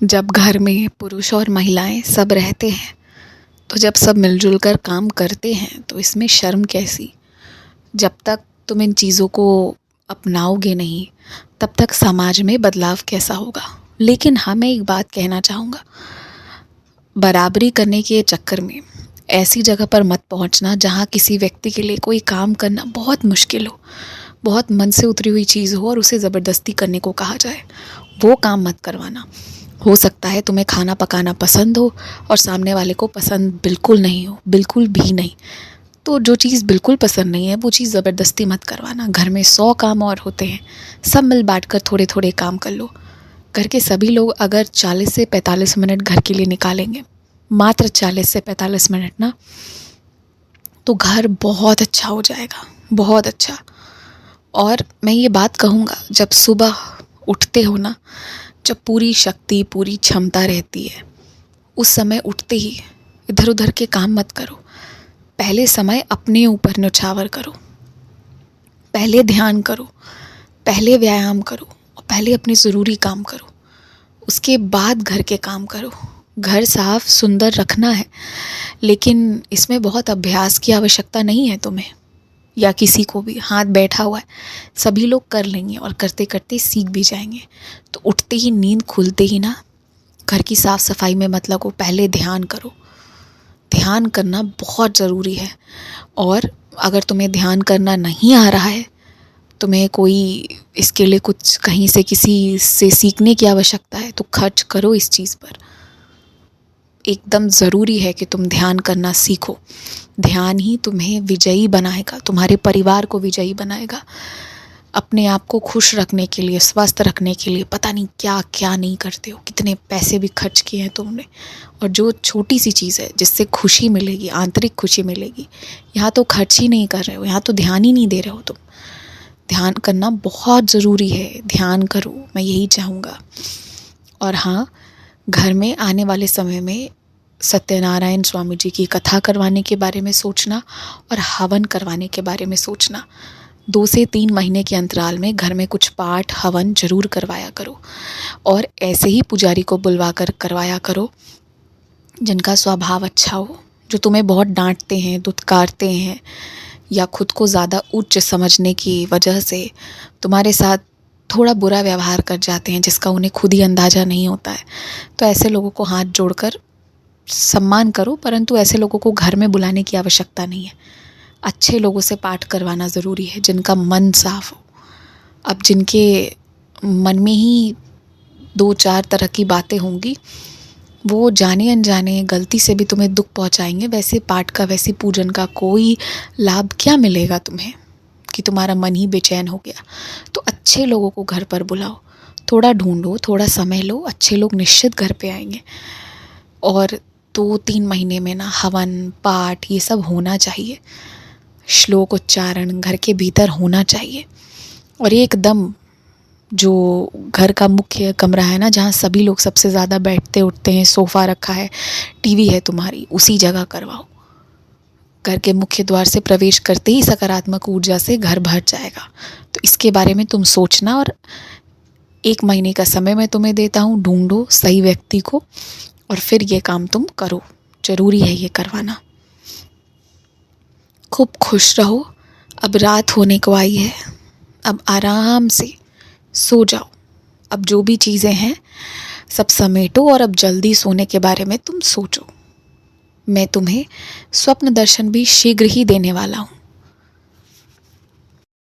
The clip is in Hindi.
जब घर में पुरुष और महिलाएं सब रहते हैं तो जब सब मिलजुल कर काम करते हैं तो इसमें शर्म कैसी। जब तक तुम इन चीज़ों को अपनाओगे नहीं तब तक समाज में बदलाव कैसा होगा। लेकिन हाँ, मैं एक बात कहना चाहूँगा, बराबरी करने के चक्कर में ऐसी जगह पर मत पहुँचना जहाँ किसी व्यक्ति के लिए कोई काम करना बहुत मुश्किल हो, बहुत मन से उतरी हुई चीज़ हो और उसे ज़बरदस्ती करने को कहा जाए। वो काम मत करवाना। हो सकता है तुम्हें खाना पकाना पसंद हो और सामने वाले को पसंद बिल्कुल नहीं हो, बिल्कुल भी नहीं। तो जो चीज़ बिल्कुल पसंद नहीं है वो चीज़ ज़बरदस्ती मत करवाना। घर में 100 काम और होते हैं, सब मिल बांट कर थोड़े थोड़े काम कर लो। घर के सभी लोग अगर 40 से 45 मिनट घर के लिए निकालेंगे, मात्र 40 से 45 मिनट ना, तो घर बहुत अच्छा हो जाएगा, बहुत अच्छा। और मैं ये बात कहूँगा, जब सुबह उठते हो ना, जब पूरी शक्ति पूरी क्षमता रहती है, उस समय उठते ही इधर उधर के काम मत करो। पहले समय अपने ऊपर न्यौछावर करो, पहले ध्यान करो, पहले व्यायाम करो और पहले अपने ज़रूरी काम करो, उसके बाद घर के काम करो। घर साफ सुंदर रखना है, लेकिन इसमें बहुत अभ्यास की आवश्यकता नहीं है तुम्हें या किसी को भी। हाथ बैठा हुआ है, सभी लोग कर लेंगे और करते करते सीख भी जाएंगे। तो उठते ही, नींद खुलते ही ना, घर की साफ़ सफाई में मत लगो, पहले ध्यान करो। ध्यान करना बहुत ज़रूरी है। और अगर तुम्हें ध्यान करना नहीं आ रहा है, तुम्हें कोई इसके लिए कुछ कहीं से किसी से सीखने की आवश्यकता है, तो खर्च करो इस चीज़ पर। एकदम ज़रूरी है कि तुम ध्यान करना सीखो। ध्यान ही तुम्हें विजयी बनाएगा, तुम्हारे परिवार को विजयी बनाएगा। अपने आप को खुश रखने के लिए, स्वस्थ रखने के लिए पता नहीं क्या क्या नहीं करते हो, कितने पैसे भी खर्च किए हैं तुमने। और जो छोटी सी चीज़ है जिससे खुशी मिलेगी, आंतरिक खुशी मिलेगी, यहाँ तो खर्च ही नहीं कर रहे हो, यहाँ तो ध्यान ही नहीं दे रहे हो तुम। ध्यान करना बहुत ज़रूरी है, ध्यान करो, मैं यही चाहूँगा। और हाँ, घर में आने वाले समय में सत्यनारायण स्वामी जी की कथा करवाने के बारे में सोचना और हवन करवाने के बारे में सोचना। 2 से 3 महीने के अंतराल में घर में कुछ पाठ हवन ज़रूर करवाया करो। और ऐसे ही पुजारी को बुलवा कर करवाया करो जिनका स्वभाव अच्छा हो, जो तुम्हें बहुत डांटते हैं, दुत्कारते हैं या खुद को ज़्यादा उच्च समझने की वजह से तुम्हारे साथ थोड़ा बुरा व्यवहार कर जाते हैं, जिसका उन्हें खुद ही अंदाज़ा नहीं होता है। तो ऐसे लोगों को हाथ जोड़कर सम्मान करो, परंतु ऐसे लोगों को घर में बुलाने की आवश्यकता नहीं है। अच्छे लोगों से पाठ करवाना ज़रूरी है, जिनका मन साफ हो। अब जिनके मन में ही 2-4 तरह की बातें होंगी, वो जाने अनजाने गलती से भी तुम्हें दुख पहुंचाएंगे। वैसे पाठ का, वैसे पूजन का कोई लाभ क्या मिलेगा तुम्हें कि तुम्हारा मन ही बेचैन हो गया। तो अच्छे लोगों को घर पर बुलाओ, थोड़ा ढूंढो, थोड़ा समय लो, अच्छे लोग निश्चित घर पे आएंगे। और 2-3 महीने में ना हवन पाठ ये सब होना चाहिए, श्लोक उच्चारण घर के भीतर होना चाहिए। और एकदम जो घर का मुख्य कमरा है ना, जहाँ सभी लोग सबसे ज़्यादा बैठते उठते हैं, सोफ़ा रखा है, टीवी है तुम्हारी, उसी जगह करवाओ। घर के मुख्य द्वार से प्रवेश करते ही सकारात्मक ऊर्जा से घर भर जाएगा। तो इसके बारे में तुम सोचना। और 1 महीने का समय मैं तुम्हें देता हूँ, ढूंढो सही व्यक्ति को और फिर ये काम तुम करो। ज़रूरी है ये करवाना। खूब खुश रहो। अब रात होने को आई है, अब आराम से सो जाओ। अब जो भी चीज़ें हैं सब समेटो और अब जल्दी सोने के बारे में तुम सोचो। मैं तुम्हें स्वप्न दर्शन भी शीघ्र ही देने वाला हूँ।